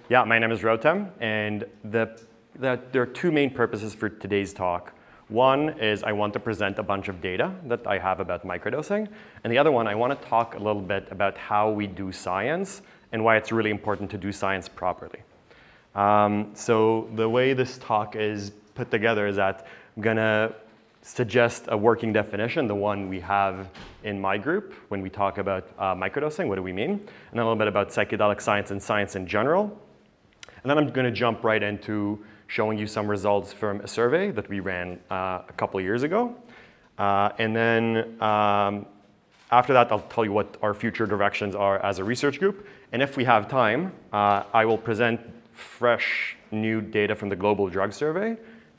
Yeah, my name is Rotem, and there are two main purposes for today's talk. One is I want to present a bunch of data that I have about microdosing, and the other one, I want to talk a little bit about how we do science and why it's really important to do science properly. So the way this talk is put together is that I'm going to suggest a working definition, the one we have in my group when we talk about microdosing, what do we mean, and then a little bit about psychedelic science and science in general. And then I'm going to jump right into showing you some results from a survey that we ran a couple of years ago. And then after that, I'll tell you what our future directions are as a research group. And if we have time, I will present fresh new data from the Global Drug Survey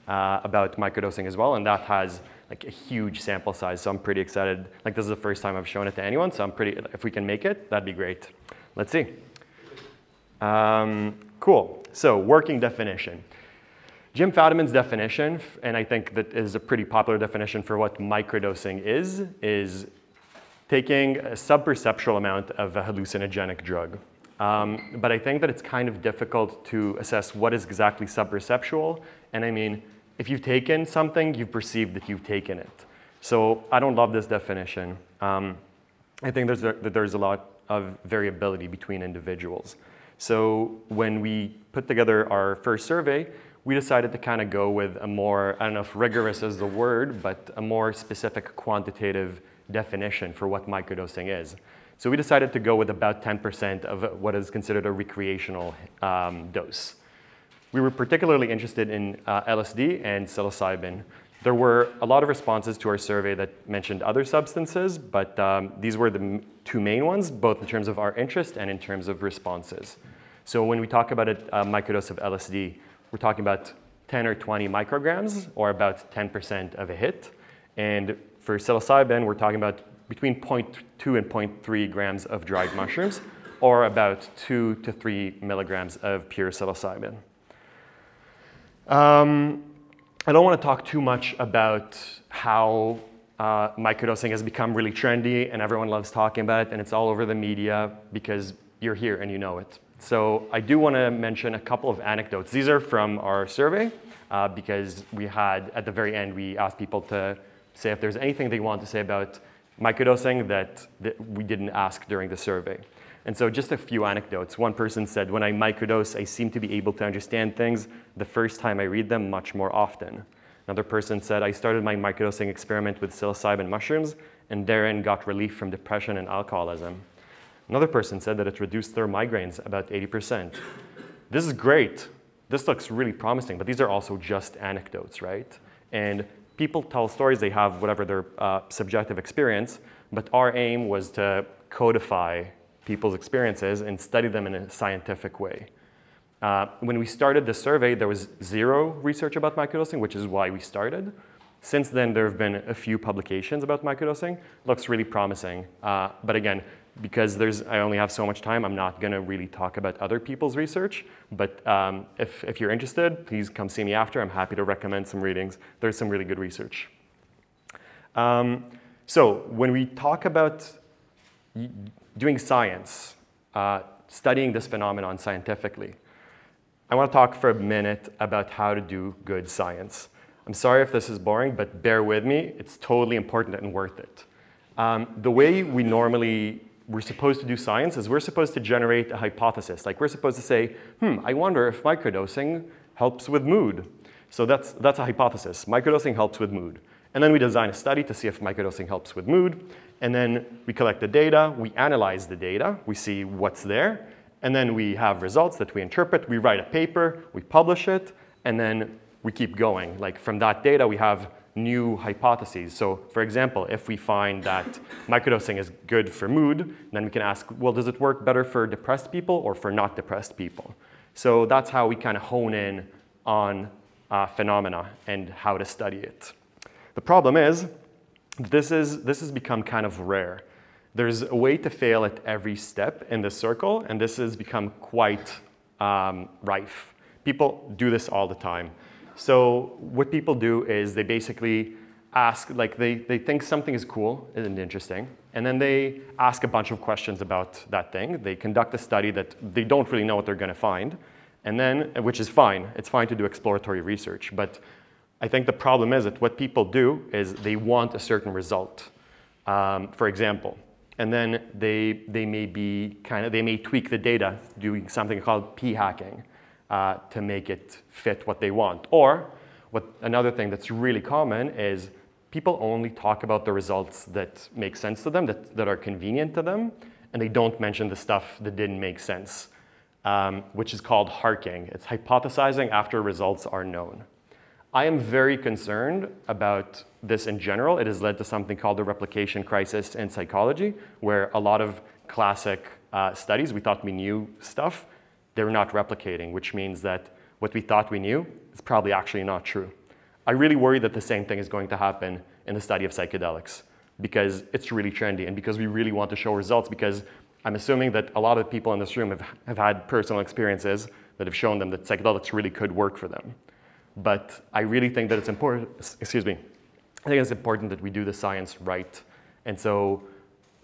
about microdosing as well, and that has like a huge sample size, so I'm pretty excited. Like this is the first time I've shown it to anyone, so if we can make it, that'd be great. Let's see. Cool, so working definition. Jim Fadiman's definition, and I think that is a pretty popular definition for what microdosing is taking a sub-perceptual amount of a hallucinogenic drug. But I think that it's kind of difficult to assess what is exactly sub-perceptual, and I mean, if you've taken something, you've perceived that you've taken it. So I don't love this definition. I think there's a lot of variability between individuals. So when we put together our first survey, we decided to kind of go with a more, I don't know if rigorous is the word, but a more specific quantitative definition for what microdosing is. So we decided to go with about 10% of what is considered a recreational dose. We were particularly interested in LSD and psilocybin. There were a lot of responses to our survey that mentioned other substances, but these were the two main ones, both in terms of our interest and in terms of responses. So when we talk about a microdose of LSD, we're talking about 10 or 20 micrograms, or about 10% of a hit. And for psilocybin, we're talking about between 0.2 and 0.3 grams of dried mushrooms, or about 2 to 3 milligrams of pure psilocybin. I don't want to talk too much about how microdosing has become really trendy and everyone loves talking about it and it's all over the media because you're here and you know it. So I do want to mention a couple of anecdotes. These are from our survey because we had, at the very end, we asked people to say if there's anything they want to say about microdosing that we didn't ask during the survey. And so just a few anecdotes. One person said, when I microdose, I seem to be able to understand things the first time I read them much more often. Another person said, I started my microdosing experiment with psilocybin mushrooms and therein got relief from depression and alcoholism. Another person said that it reduced their migraines about 80%. This is great. This looks really promising, but these are also just anecdotes, right? And people tell stories, they have whatever their subjective experience, but our aim was to codify people's experiences and study them in a scientific way. When we started the survey, there was zero research about microdosing, which is why we started. Since then, there have been a few publications about microdosing. Looks really promising. But again, because I only have so much time, I'm not going to really talk about other people's research. But if you're interested, please come see me after. I'm happy to recommend some readings. There's some really good research. So when we talk about doing science, studying this phenomenon scientifically, I want to talk for a minute about how to do good science. I'm sorry if this is boring, but bear with me. It's totally important and worth it. The way we're supposed to do science is we're supposed to generate a hypothesis. Like we're supposed to say, I wonder if microdosing helps with mood. So that's a hypothesis. Microdosing helps with mood. And then we design a study to see if microdosing helps with mood. And then we collect the data, we analyze the data, we see what's there, and then we have results that we interpret, we write a paper, we publish it, and then we keep going. Like from that data, we have new hypotheses. So for example, if we find that microdosing is good for mood, then we can ask, well, does it work better for depressed people or for not depressed people? So that's how we kind of hone in on phenomena and how to study it. The problem is, this has become kind of rare. There's a way to fail at every step in the circle, and this has become quite rife. People do this all the time. So what people do is they basically ask, like they think something is cool and interesting, And then they ask a bunch of questions about that thing. They conduct a study that they don't really know what they're going to find, and then, which is fine. It's fine to do exploratory research. But I think the problem is that what people do is they want a certain result, for example. And then they may tweak the data, doing something called p-hacking to make it fit what they want. Or another thing that's really common is people only talk about the results that make sense to them, that are convenient to them, and they don't mention the stuff that didn't make sense, which is called harking. It's hypothesizing after results are known. I am very concerned about this in general. It has led to something called the replication crisis in psychology, where a lot of classic studies, we thought we knew stuff, they're not replicating, which means that what we thought we knew is probably actually not true. I really worry that the same thing is going to happen in the study of psychedelics because it's really trendy and because we really want to show results, because I'm assuming that a lot of people in this room have had personal experiences that have shown them that psychedelics really could work for them. But I really think that it's important, excuse me, I think it's important that we do the science right. And so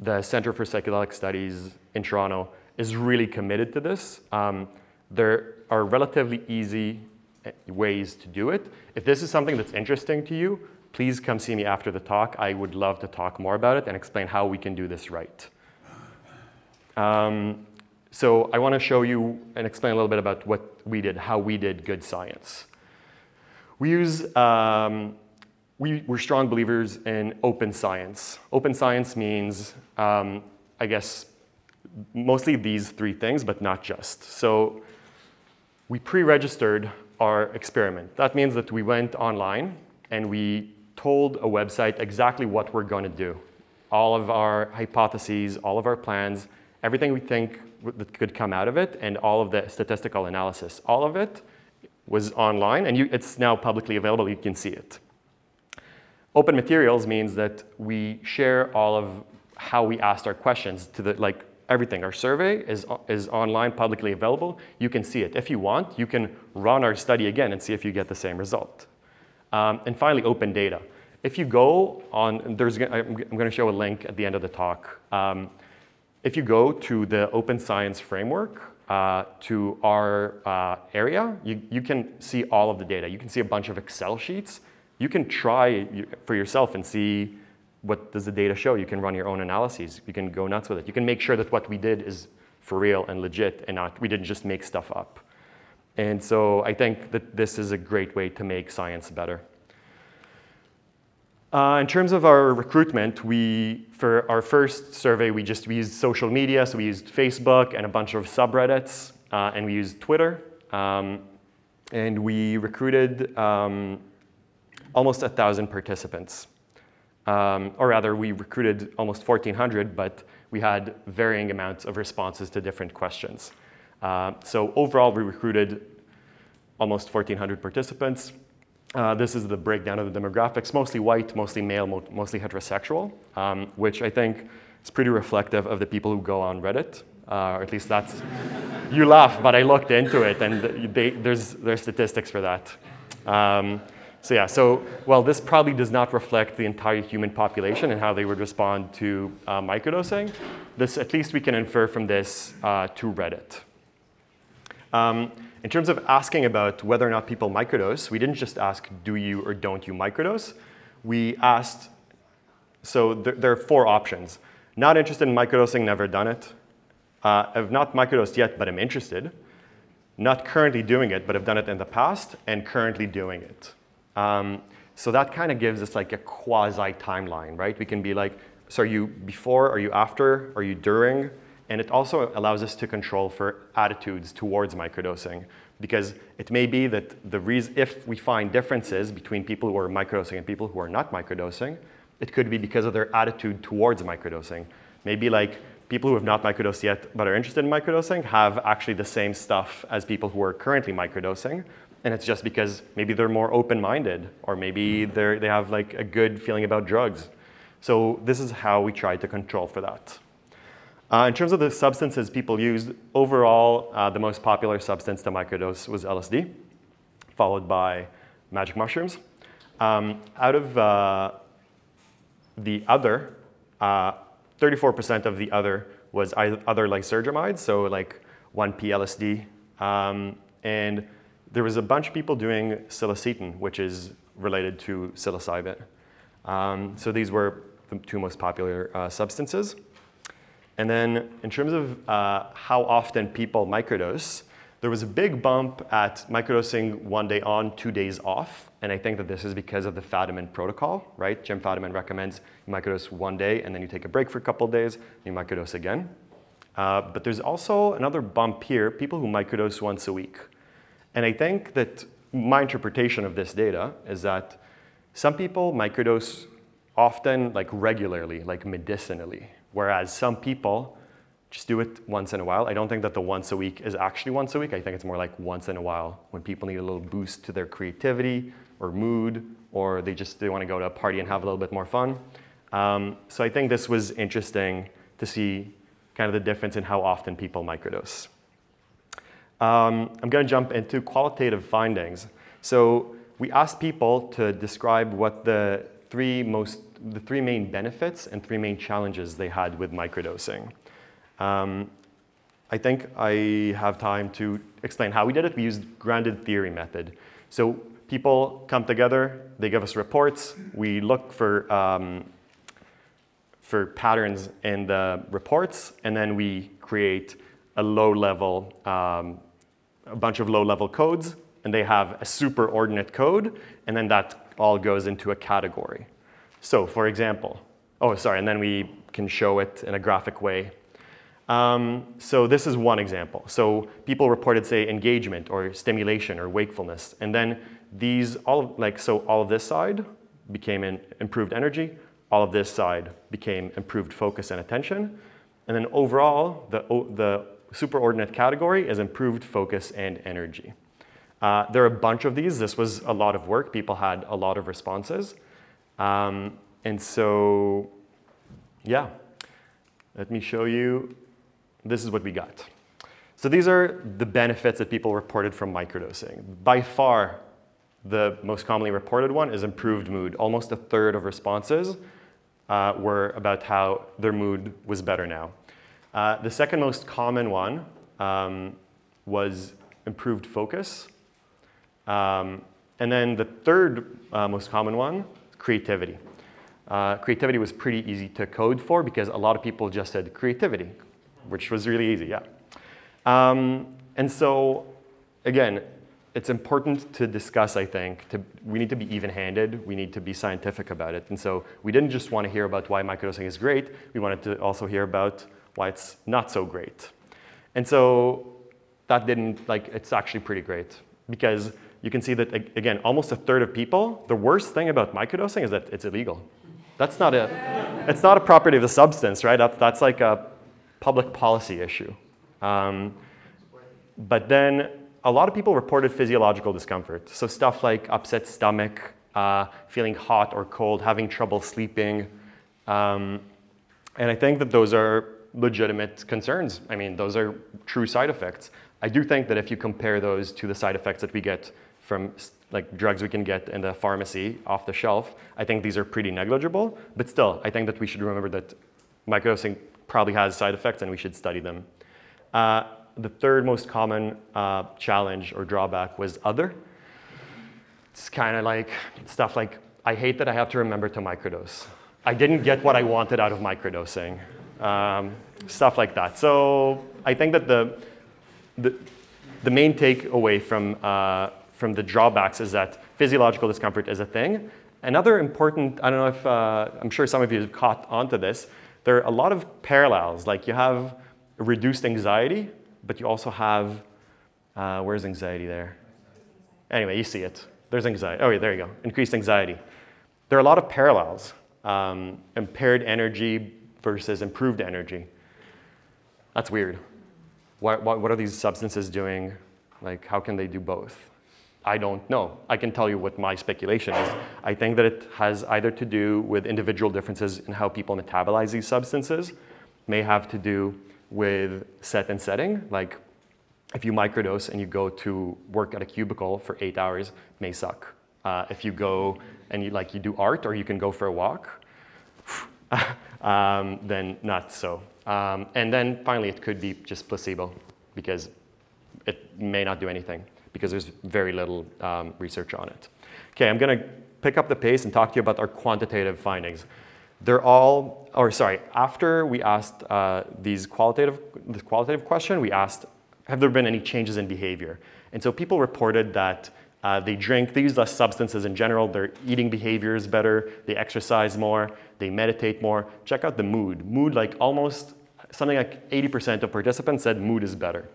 the Center for Psychedelic Studies in Toronto is really committed to this. There are relatively easy ways to do it. If this is something that's interesting to you, please come see me after the talk. I would love to talk more about it and explain how we can do this right. So I want to show you and explain a little bit about what we did, how we did good science. We're strong believers in open science. Open science means, I guess, mostly these three things, but not just. So we pre-registered our experiment. That means that we went online and we told a website exactly what we're going to do. All of our hypotheses, all of our plans, everything we think that could come out of it, and all of the statistical analysis. All of it was online, and it's now publicly available. You can see it. Open materials means that we share all of how we asked our questions to the, everything. Our survey is online, publicly available. You can see it. If you want, you can run our study again and see if you get the same result. And finally, open data. If you go on, I'm going to show a link at the end of the talk. If you go to the Open Science Framework, to our area, you can see all of the data. You can see a bunch of Excel sheets. You can try for yourself and see what does the data show. You can run your own analyses. You can go nuts with it. You can make sure that what we did is for real and legit and we didn't just make stuff up. And so I think that this is a great way to make science better. In terms of our recruitment, for our first survey, we used social media. So we used Facebook and a bunch of subreddits, and we used Twitter. And we recruited almost 1,000 participants. Or rather, we recruited almost 1,400, but we had varying amounts of responses to different questions. So overall, we recruited almost 1,400 participants. This is the breakdown of the demographics, mostly white, mostly male, mostly heterosexual, which I think is pretty reflective of the people who go on Reddit. Or at least that's, you laugh, but I looked into it, and there's statistics for that. So yeah, well, this probably does not reflect the entire human population and how they would respond to microdosing. At least we can infer from this to Reddit. In terms of asking about whether or not people microdose, we didn't just ask, do you or don't you microdose? We asked, so there are 4 options. Not interested in microdosing, never done it. I've not microdosed yet, but I'm interested. Not currently doing it, but have done it in the past, and currently doing it. So that kind of gives us like a quasi-timeline, right? We can be like, so are you before, are you after, are you during? And it also allows us to control for attitudes towards microdosing, because it may be that if we find differences between people who are microdosing and people who are not microdosing, it could be because of their attitude towards microdosing. Maybe like people who have not microdosed yet but are interested in microdosing have actually the same stuff as people who are currently microdosing, and it's just because maybe they're more open-minded, or maybe they have like a good feeling about drugs. So this is how we try to control for that. In terms of the substances people used, overall, the most popular substance to microdose was LSD, followed by magic mushrooms. Out of the other 34% of the other was other lysergamides, so like 1P LSD. And there was a bunch of people doing psilocybin, which is related to psilocybin. So these were the two most popular substances. And then in terms of how often people microdose, there was a big bump at microdosing 1 day on, 2 days off. And I think that this is because of the Fadiman protocol, right? Jim Fadiman recommends you microdose 1 day, and then you take a break for a couple of days, and you microdose again. But there's also another bump here, people who microdose once a week. And I think that my interpretation of this data is that some people microdose often, like regularly, like medicinally, whereas some people just do it once in a while. I don't think that the once a week is actually once a week. I think it's more like once in a while when people need a little boost to their creativity or mood, or they want to go to a party and have a little bit more fun. So I think this was interesting to see kind of the difference in how often people microdose. I'm going to jump into qualitative findings. So we asked people to describe what the three main benefits and 3 main challenges they had with microdosing. I think I have time to explain how we did it. We used grounded theory method. So people come together, they give us reports, we look for patterns in the reports, and then we create a low-level, a bunch of low-level codes, and they have a superordinate code, and then that all goes into a category. So for example, and then we can show it in a graphic way. So this is one example. So people reported, say, engagement or stimulation or wakefulness. And then all of this side became improved energy. All of this side became improved focus and attention. And then overall, the superordinate category is improved focus and energy. There are a bunch of these. This was a lot of work. People had a lot of responses. And so, yeah, let me show you. This is what we got. So these are the benefits that people reported from microdosing. By far, the most commonly reported one is improved mood. Almost a third of responses were about how their mood was better now. The second most common one was improved focus. And then the third most common one, creativity. Creativity was pretty easy to code for because a lot of people just said creativity, which was really easy, yeah. And so, again, it's important to discuss, I think. We need to be even-handed. We need to be scientific about it. And so we didn't just want to hear about why microdosing is great. We wanted to also hear about why it's not so great. And so that it's actually pretty great because you can see that, again, almost a third of people, the worst thing about microdosing is that it's illegal. It's not a property of the substance, right? That's like a public policy issue. But then a lot of people reported physiological discomfort. So stuff like upset stomach, feeling hot or cold, having trouble sleeping. And I think that those are legitimate concerns. I mean, those are true side effects. I do think that if you compare those to the side effects that we get from like drugs we can get in the pharmacy off the shelf, I think these are pretty negligible. But still, I think that we should remember that microdosing probably has side effects and we should study them. The third most common challenge or drawback was other. It's kind of like stuff like, I hate that I have to remember to microdose. I didn't get what I wanted out of microdosing. Stuff like that. So I think that the main takeaway from the drawbacks is that physiological discomfort is a thing. Another important, I don't know if, I'm sure some of you have caught onto this, there are a lot of parallels. Like you have reduced anxiety, but you also have, where's anxiety there? Anyway, you see it. There's anxiety. Oh, yeah, there you go. Increased anxiety. There are a lot of parallels. Impaired energy versus improved energy. That's weird. What are these substances doing? Like, how can they do both? I don't know. I can tell you what my speculation is. I think that it has either to do with individual differences in how people metabolize these substances, may have to do with set and setting. Like, if you microdose and you go to work at a cubicle for 8 hours, it may suck. If you go and you do art or you can go for a walk, then not so. And then finally, it could be just placebo because it may not do anything because there's very little research on it. Okay, I'm going to pick up the pace and talk to you about our quantitative findings. They're all, or sorry, after we asked this qualitative question, we asked, have there been any changes in behavior? And so people reported that they use less substances in general, their eating behavior is better, they exercise more, they meditate more. Check out the mood. Mood, like almost, something like 80% of participants said mood is better.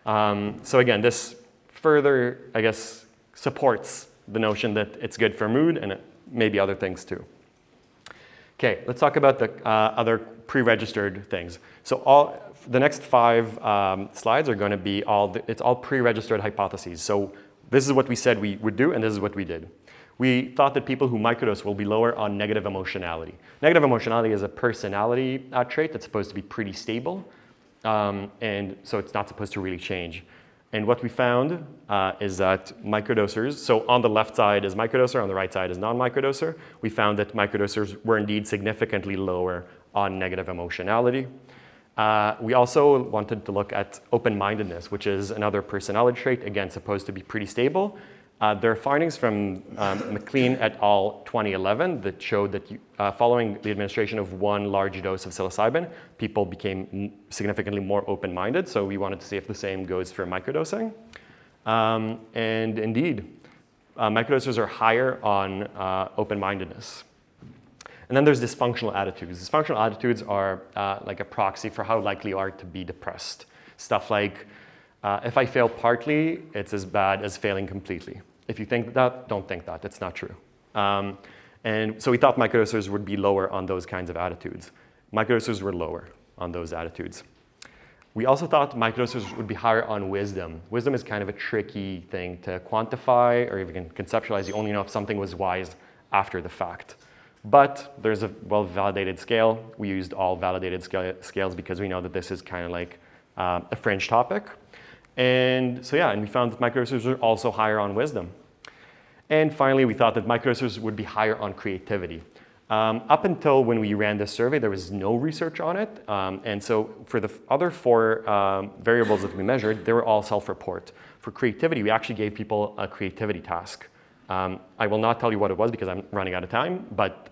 So again, this further, I guess, supports the notion that it's good for mood and maybe other things too. Okay, let's talk about the other pre-registered things. So the next 5 slides are going to be it's all pre-registered hypotheses. So this is what we said we would do, and this is what we did. We thought that people who microdose will be lower on negative emotionality. Negative emotionality is a personality trait that's supposed to be pretty stable, and so it's not supposed to really change. And what we found is that microdosers, so on the left side is microdoser, on the right side is non-microdoser. We found that microdosers were indeed significantly lower on negative emotionality. We also wanted to look at open-mindedness, which is another personality trait, again, supposed to be pretty stable. There are findings from McLean et al. 2011 that showed that following the administration of 1 large dose of psilocybin, people became significantly more open-minded. So we wanted to see if the same goes for microdosing. And indeed, microdosers are higher on open-mindedness. And then there's dysfunctional attitudes. Dysfunctional attitudes are like a proxy for how likely you are to be depressed. Stuff like, if I fail partly, it's as bad as failing completely. If you think that, don't think that. It's not true. And so we thought microdosers would be lower on those kinds of attitudes. Microdosers were lower on those attitudes. We also thought microdosers would be higher on wisdom. Wisdom is kind of a tricky thing to quantify or even conceptualize. You only know if something was wise after the fact. But there's a well-validated scale. We used all validated scales because we know that this is kind of like a fringe topic. And so yeah, and we found that microdosers are also higher on wisdom. And finally, we thought that microdosers would be higher on creativity. Up until when we ran this survey, there was no research on it. And so for the other 4 variables that we measured, they were all self-report. For creativity, we actually gave people a creativity task. I will not tell you what it was because I'm running out of time, but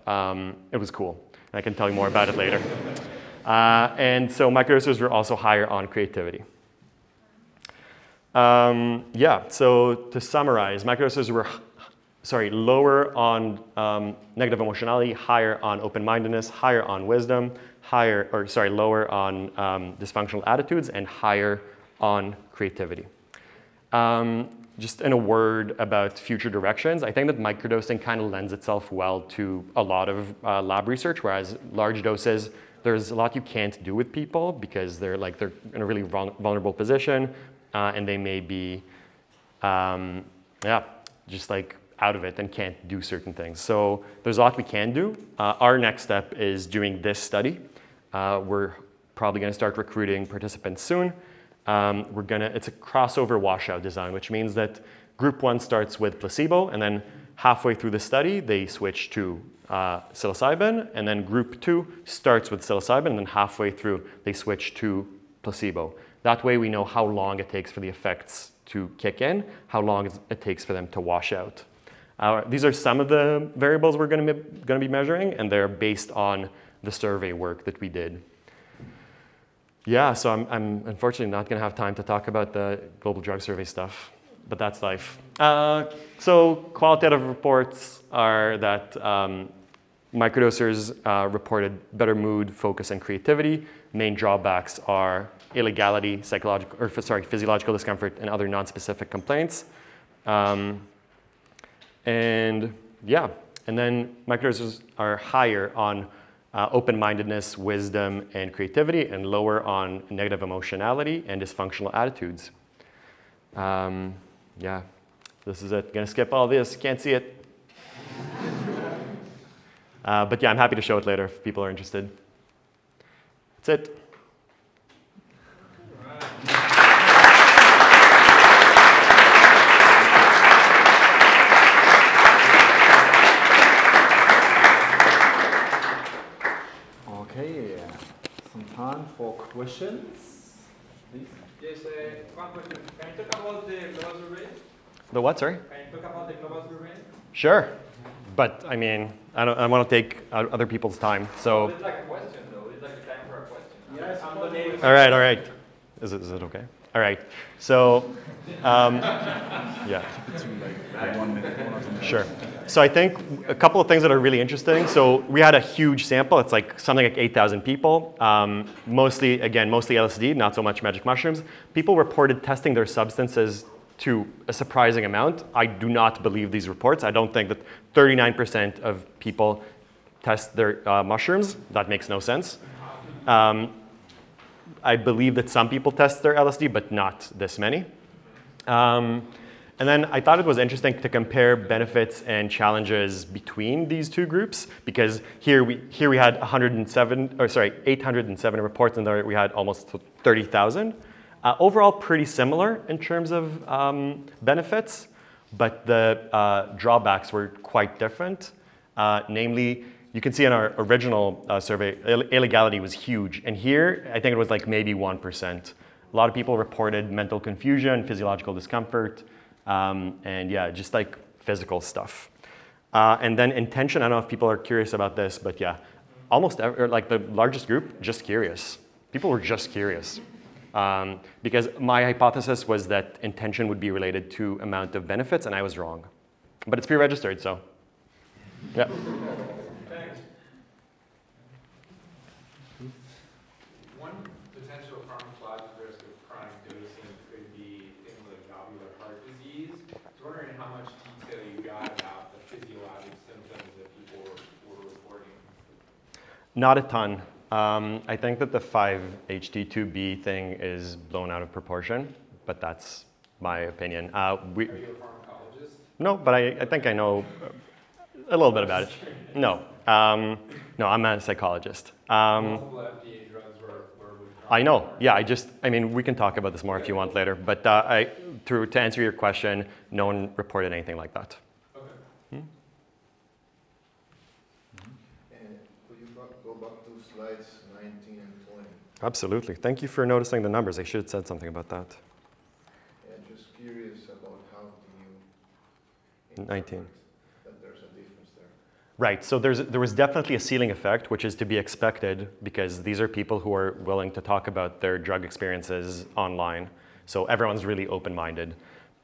it was cool. I can tell you more about it later. And so microdosers were also higher on creativity. Yeah, so to summarize, microdosers were lower on negative emotionality, higher on open-mindedness, higher on wisdom, lower on dysfunctional attitudes, and higher on creativity. Just in a word about future directions, I think that microdosing kind of lends itself well to a lot of lab research, whereas large doses, there's a lot you can't do with people because they're in a really vulnerable position, and they may be, just like out of it and can't do certain things. So there's a lot we can do. Our next step is doing this study. We're probably going to start recruiting participants soon. It's a crossover washout design, which means that group 1 starts with placebo, and then halfway through the study, they switch to psilocybin, and then group 2 starts with psilocybin, and then halfway through, they switch to placebo. That way, we know how long it takes for the effects to kick in, how long it takes for them to wash out. These are some of the variables we're going to be measuring, and they're based on the survey work that we did. Yeah, so I'm unfortunately not going to have time to talk about the global drug survey stuff, but that's life. So qualitative reports are that microdosers reported better mood, focus, and creativity. Main drawbacks are illegality, physiological discomfort, and other non-specific complaints. And yeah, and then microdosers are higher on open-mindedness, wisdom, and creativity, and lower on negative emotionality and dysfunctional attitudes. Yeah, this is it. Gonna skip all this, can't see it. But yeah, I'm happy to show it later if people are interested. That's it. questions, please? Yes, one question. Can you talk about the global survey? The what, sorry? Can you talk about the global survey? Sure. But I mean, I want to take other people's time. So. It's like a question, though. It's like a time for a question. Yes. I'm donating. All right, all right. Is it okay? All right. So, yeah. Sure. So I think a couple of things that are really interesting. So we had a huge sample. It's like something like 8,000 people. Mostly LSD, not so much magic mushrooms. People reported testing their substances to a surprising amount. I do not believe these reports. I don't think that 39% of people test their mushrooms. That makes no sense. I believe that some people test their LSD, but not this many. And then I thought it was interesting to compare benefits and challenges between these two groups, because here we had 807 reports, and there we had almost 30,000. Overall, pretty similar in terms of benefits, but the drawbacks were quite different. Namely, you can see in our original survey, illegality was huge. And here, I think it was like maybe 1%. A lot of people reported mental confusion, physiological discomfort, and yeah, just like physical stuff. And then intention, I don't know if people are curious about this, but yeah, almost like the largest group, just curious. People were just curious. Because my hypothesis was that intention would be related to amount of benefits, and I was wrong. But it's pre-registered, so yeah. Thanks. One potential pharmacologic risk of chronic dosing could be things like valvular heart disease. I was wondering how much detail you got about the physiologic symptoms that people were reporting. Not a ton. I think that the 5-HT2B thing is blown out of proportion, but that's my opinion. Are you a pharmacologist? No, but I think I know a little bit about it. No, no, I'm not a psychologist. Multiple FDA drugs were withdrawn. I know. Yeah, I mean, we can talk about this more if you want later. But to answer your question, no one reported anything like that. Okay. Could you go back to slides 19 and 20? Absolutely. Thank you for noticing the numbers. I should have said something about that. Yeah, just curious about how do you 19. that there's a difference there. Right. So there was definitely a ceiling effect, which is to be expected because these are people who are willing to talk about their drug experiences online. So everyone's really open-minded.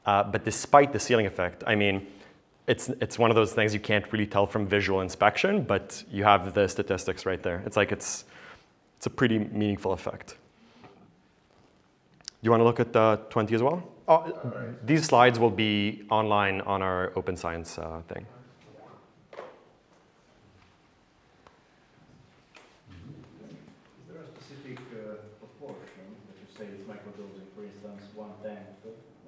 But despite the ceiling effect, I mean, it's one of those things you can't really tell from visual inspection, but you have the statistics right there. It's like it's a pretty meaningful effect. Do you want to look at 20 as well? Oh, right. These slides will be online on our Open Science thing. Is there a specific proportion that you say is microdosing, for instance, 1/10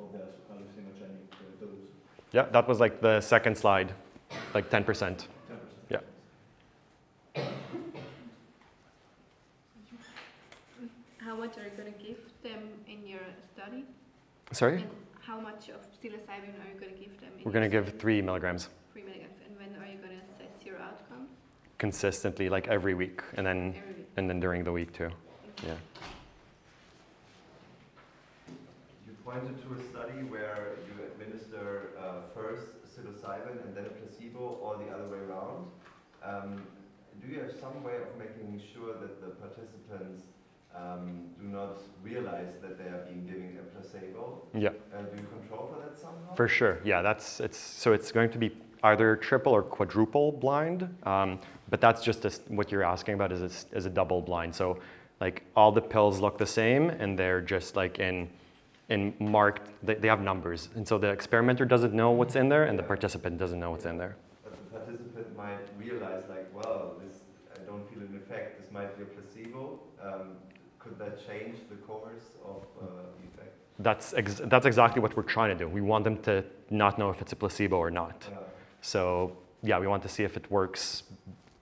of the hallucinogenic dose? Yeah, that was like the second slide, like 10%. 10%. Yeah. How much are you going to give them in your study? Sorry? And how much of psilocybin are you going to give them? We're going to give 3 milligrams. 3 milligrams. And when are you going to assess your outcome? Consistently, like every week, and then Every week. and then during the week too. Yeah. You pointed to a study where you administer first psilocybin and then a placebo, or the other way around. Do you have some way of making sure that the participants do not realize that they are being given a placebo? Yeah. Do you control for that somehow? For sure. Yeah. So it's going to be either triple or quadruple blind. But that's just what you're asking about is a double blind. So like all the pills look the same, and they're just like in marked. They have numbers, and so the experimenter doesn't know what's in there, and the participant doesn't know what's in there. But the participant might realize, like, well, I don't feel an effect. This might be a placebo. Could that change the course of the effect? That's exactly what we're trying to do. We want them to not know if it's a placebo or not. Yeah. So yeah, we want to see if it works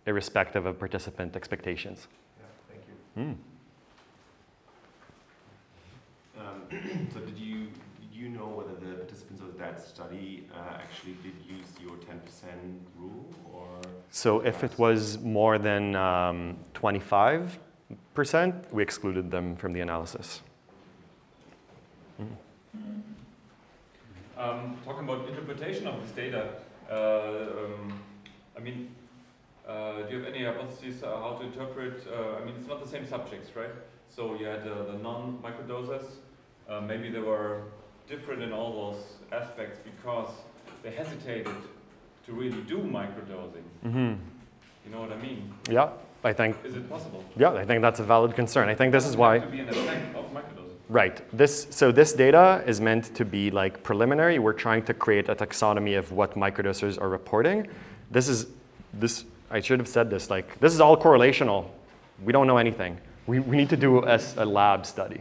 irrespective of participant expectations. Yeah, thank you. So did you know whether the participants of that study actually did use your 10% rule, or? So if it was more than 25%, 6%, we excluded them from the analysis. Talking about interpretation of this data, I mean, do you have any hypotheses how to interpret? I mean, it's not the same subjects, right? So you had the non-microdosers. Maybe they were different in all those aspects because they hesitated to really do microdosing. You know what I mean? Yeah, I think. Is it possible? Yeah, I think that's a valid concern. I think this is why. To be an effect of microdosing. Right. So this data is meant to be like preliminary. We're trying to create a taxonomy of what microdosers are reporting. I should have said this. Like, this is all correlational. We don't know anything. We need to do a lab study.